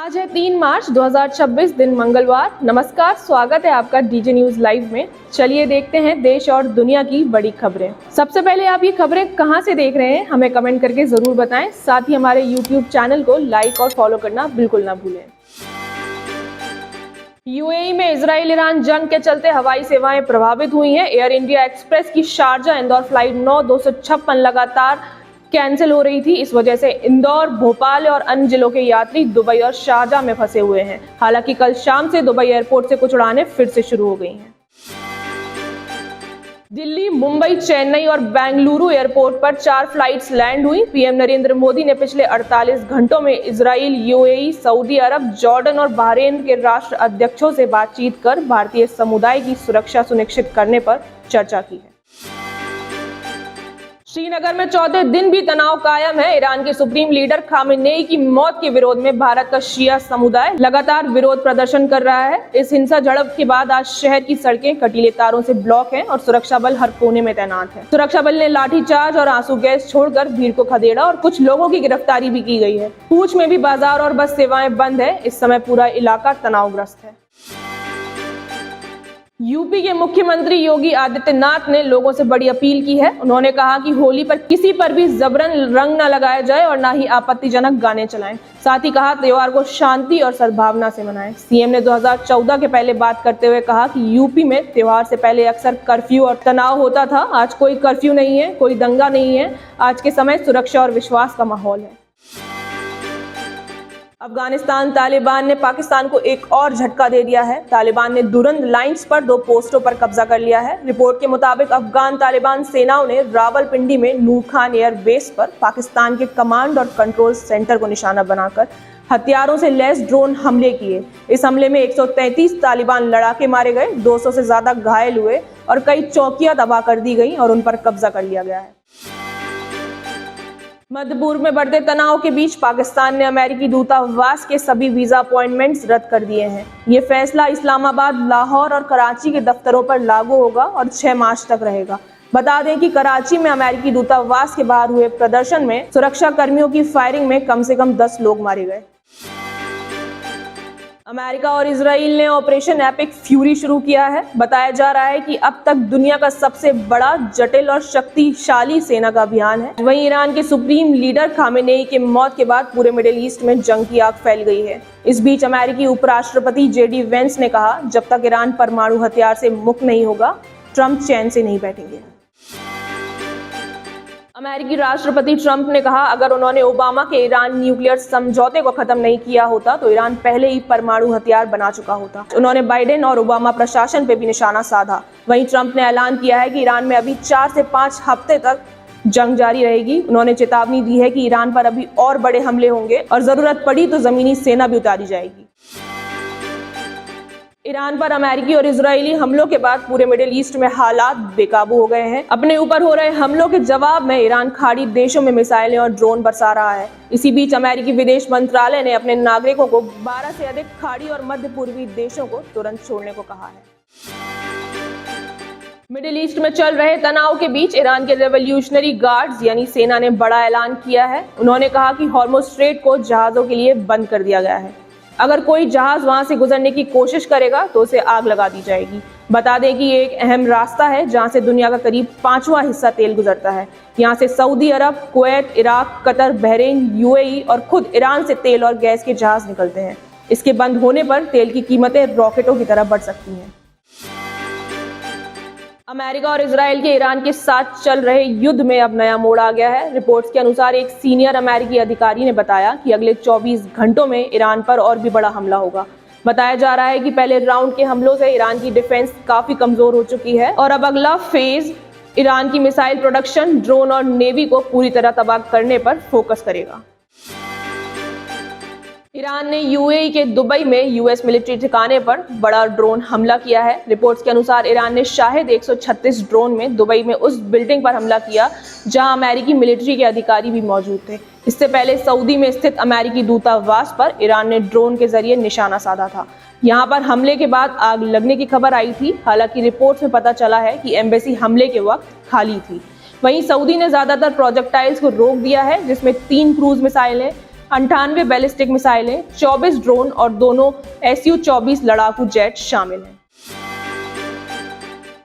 आज है 3 मार्च 2026 दिन मंगलवार। नमस्कार, स्वागत है आपका डीजे न्यूज लाइव में। चलिए देखते हैं देश और दुनिया की बड़ी खबरें। सबसे पहले आप ये खबरें कहां से देख रहे हैं हमें कमेंट करके जरूर बताएं। साथ ही हमारे यूट्यूब चैनल को लाइक और फॉलो करना बिल्कुल ना भूलें। यूएई में इजराइल ईरान जंग के चलते हवाई सेवाएं प्रभावित हुई हैं। एयर इंडिया एक्सप्रेस की शारजा इंदौर फ्लाइट 9-256 लगातार कैंसिल हो रही थी। इस वजह से इंदौर, भोपाल और अन्य जिलों के यात्री दुबई और शारजाह में फंसे हुए हैं। हालांकि कल शाम से दुबई एयरपोर्ट से कुछ उड़ानें फिर से शुरू हो गई हैं। दिल्ली, मुंबई, चेन्नई और बेंगलुरु एयरपोर्ट पर 4 फ्लाइट्स लैंड हुई। पीएम नरेंद्र मोदी ने पिछले 48 घंटों में इजराइल, यूएई, सऊदी अरब, जॉर्डन और बहरीन के राष्ट्र अध्यक्षों से बातचीत कर भारतीय समुदाय की सुरक्षा सुनिश्चित करने पर चर्चा की है। श्रीनगर में चौथे दिन भी तनाव कायम है। ईरान के सुप्रीम लीडर खामेनेई की मौत के विरोध में भारत का शिया समुदाय लगातार विरोध प्रदर्शन कर रहा है। इस हिंसा झड़प के बाद आज शहर की सड़कें कटीले तारों से ब्लॉक हैं और सुरक्षा बल हर कोने में तैनात है। सुरक्षा बल ने लाठीचार्ज और आंसू गैस छोड़कर भीड़ को खदेड़ा और कुछ लोगों की गिरफ्तारी भी की गई है। पूंछ में भी बाजार और बस सेवाएं बंद है। इस समय पूरा इलाका तनावग्रस्त है। यूपी के मुख्यमंत्री योगी आदित्यनाथ ने लोगों से बड़ी अपील की है। उन्होंने कहा कि होली पर किसी पर भी जबरन रंग न लगाया जाए और न ही आपत्तिजनक गाने चलाएं। साथ ही कहा त्योहार को शांति और सद्भावना से मनाएं। सीएम ने 2014 के पहले बात करते हुए कहा कि यूपी में त्योहार से पहले अक्सर कर्फ्यू और तनाव होता था। आज कोई कर्फ्यू नहीं है, कोई दंगा नहीं है। आज के समय सुरक्षा और विश्वास का माहौल है। अफगानिस्तान तालिबान ने पाकिस्तान को एक और झटका दे दिया है। तालिबान ने दुरंद लाइंस पर 2 पोस्टों पर कब्जा कर लिया है। रिपोर्ट के मुताबिक अफगान तालिबान सेनाओं ने रावलपिंडी में नूर खान एयर बेस पर पाकिस्तान के कमांड और कंट्रोल सेंटर को निशाना बनाकर हथियारों से लैस ड्रोन हमले किए। इस हमले में 133 तालिबान लड़ाके मारे गए, 200 से ज्यादा घायल हुए और कई चौकियां तबाह कर दी गई और उन पर कब्जा कर लिया गया है। मध्य पूर्व में बढ़ते तनाव के बीच पाकिस्तान ने अमेरिकी दूतावास के सभी वीजा अपॉइंटमेंट्स रद्द कर दिए हैं। ये फैसला इस्लामाबाद, लाहौर और कराची के दफ्तरों पर लागू होगा और 6 मार्च तक रहेगा। बता दें कि कराची में अमेरिकी दूतावास के बाहर हुए प्रदर्शन में सुरक्षा कर्मियों की फायरिंग में कम से कम 10 लोग मारे गए। अमेरिका और इजराइल ने ऑपरेशन एपिक फ्यूरी शुरू किया है। बताया जा रहा है कि अब तक दुनिया का सबसे बड़ा, जटिल और शक्तिशाली सेना का अभियान है। वहीं ईरान के सुप्रीम लीडर खामेनेई के मौत के बाद पूरे मिडिल ईस्ट में जंग की आग फैल गई है। इस बीच अमेरिकी उपराष्ट्रपति जेडी वेंस ने कहा, जब तक ईरान परमाणु हथियार से मुक्त नहीं होगा, ट्रंप चैन से नहीं बैठेंगे। अमेरिकी राष्ट्रपति ट्रंप ने कहा, अगर उन्होंने ओबामा के ईरान न्यूक्लियर समझौते को खत्म नहीं किया होता तो ईरान पहले ही परमाणु हथियार बना चुका होता। उन्होंने बाइडेन और ओबामा प्रशासन पे भी निशाना साधा। वहीं ट्रंप ने ऐलान किया है कि ईरान में अभी 4 से 5 हफ्ते तक जंग जारी रहेगी। उन्होंने चेतावनी दी है कि ईरान पर अभी और बड़े हमले होंगे और जरूरत पड़ी तो जमीनी सेना भी उतारी जाएगी। ईरान पर अमेरिकी और इजरायली हमलों के बाद पूरे मिडिल ईस्ट में हालात बेकाबू हो गए हैं। अपने ऊपर हो रहे हमलों के जवाब में ईरान खाड़ी देशों में मिसाइलें और ड्रोन बरसा रहा है। इसी बीच अमेरिकी विदेश मंत्रालय ने अपने नागरिकों को 12 से अधिक खाड़ी और मध्य पूर्वी देशों को तुरंत छोड़ने को कहा है। मिडिल ईस्ट में चल रहे तनाव के बीच ईरान के रेवोल्यूशनरी गार्ड्स यानी सेना ने बड़ा ऐलान किया है। उन्होंने कहा कि हॉर्मुज़ स्ट्रेट को जहाजों के लिए बंद कर दिया गया है। अगर कोई जहाज वहां से गुजरने की कोशिश करेगा तो उसे आग लगा दी जाएगी। बता दें कि ये एक अहम रास्ता है जहां से दुनिया का करीब 5वां हिस्सा तेल गुजरता है। यहां से Saudi Arab, Kuwait, Iraq, Qatar, Bahrain, UAE और खुद ईरान से तेल और गैस के जहाज निकलते हैं। इसके बंद होने पर तेल की कीमतें रॉकेटों की तरह बढ़ सकती हैं। अमेरिका और इजराइल के ईरान के साथ चल रहे युद्ध में अब नया मोड़ आ गया है। रिपोर्ट्स के अनुसार एक सीनियर अमेरिकी अधिकारी ने बताया कि अगले 24 घंटों में ईरान पर और भी बड़ा हमला होगा। बताया जा रहा है कि पहले राउंड के हमलों से ईरान की डिफेंस काफी कमजोर हो चुकी है और अब अगला फेज ईरान की मिसाइल प्रोडक्शन, ड्रोन और नेवी को पूरी तरह तबाह करने पर फोकस करेगा। ईरान ने यूएई के दुबई में यूएस मिलिट्री ठिकाने पर बड़ा ड्रोन हमला किया है। रिपोर्ट्स के अनुसार ईरान ने शाहिद 136 ड्रोन में दुबई में उस बिल्डिंग पर हमला किया जहां अमेरिकी मिलिट्री के अधिकारी भी मौजूद थे। इससे पहले सऊदी में स्थित अमेरिकी दूतावास पर ईरान ने ड्रोन के जरिए निशाना साधा था। यहां पर हमले के बाद आग लगने की खबर आई थी। हालांकि रिपोर्ट्स में पता चला है कि एम्बेसी हमले के वक्त खाली थी। वहीं सऊदी ने ज्यादातर प्रोजेक्टाइल्स को रोक दिया है, जिसमें 3 क्रूज मिसाइलें, 98 बैलिस्टिक मिसाइलें, 24 ड्रोन और दोनों Su-24 लड़ाकू जेट शामिल हैं।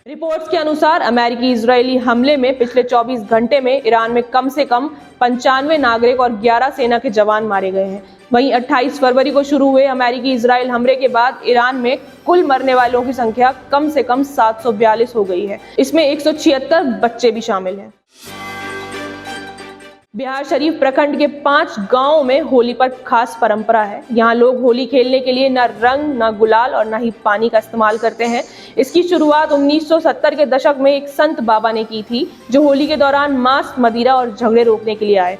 रिपोर्ट्स के अनुसार अमेरिकी इजरायली हमले में पिछले 24 घंटे में ईरान में कम से कम 95 नागरिक और 11 सेना के जवान मारे गए हैं। वहीं 28 फरवरी को शुरू हुए अमेरिकी इजरायल हमले के बाद ईरान में कुल मरने वालों की संख्या कम से कम 742 हो गई है। इसमें 176 बच्चे भी शामिल हैं। बिहार शरीफ प्रखंड के 5 गांवों में होली पर खास परंपरा है। यहाँ लोग होली खेलने के लिए न रंग, न गुलाल और न ही पानी का इस्तेमाल करते हैं। इसकी शुरुआत 1970 के दशक में एक संत बाबा ने की थी, जो होली के दौरान मांस, मदिरा और झगड़े रोकने के लिए आए।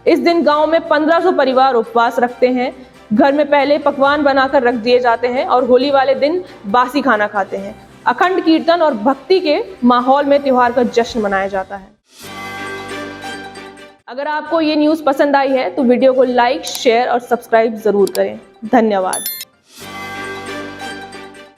इस दिन गांव में 1500 परिवार उपवास रखते हैं। घर में पहले पकवान बनाकर रख दिए जाते हैं और होली वाले दिन बासी खाना खाते हैं। अखंड कीर्तन और भक्ति के माहौल में त्योहार का जश्न मनाया जाता है। अगर आपको ये न्यूज़ पसंद आई है तो वीडियो को लाइक, शेयर और सब्सक्राइब जरूर करें। धन्यवाद।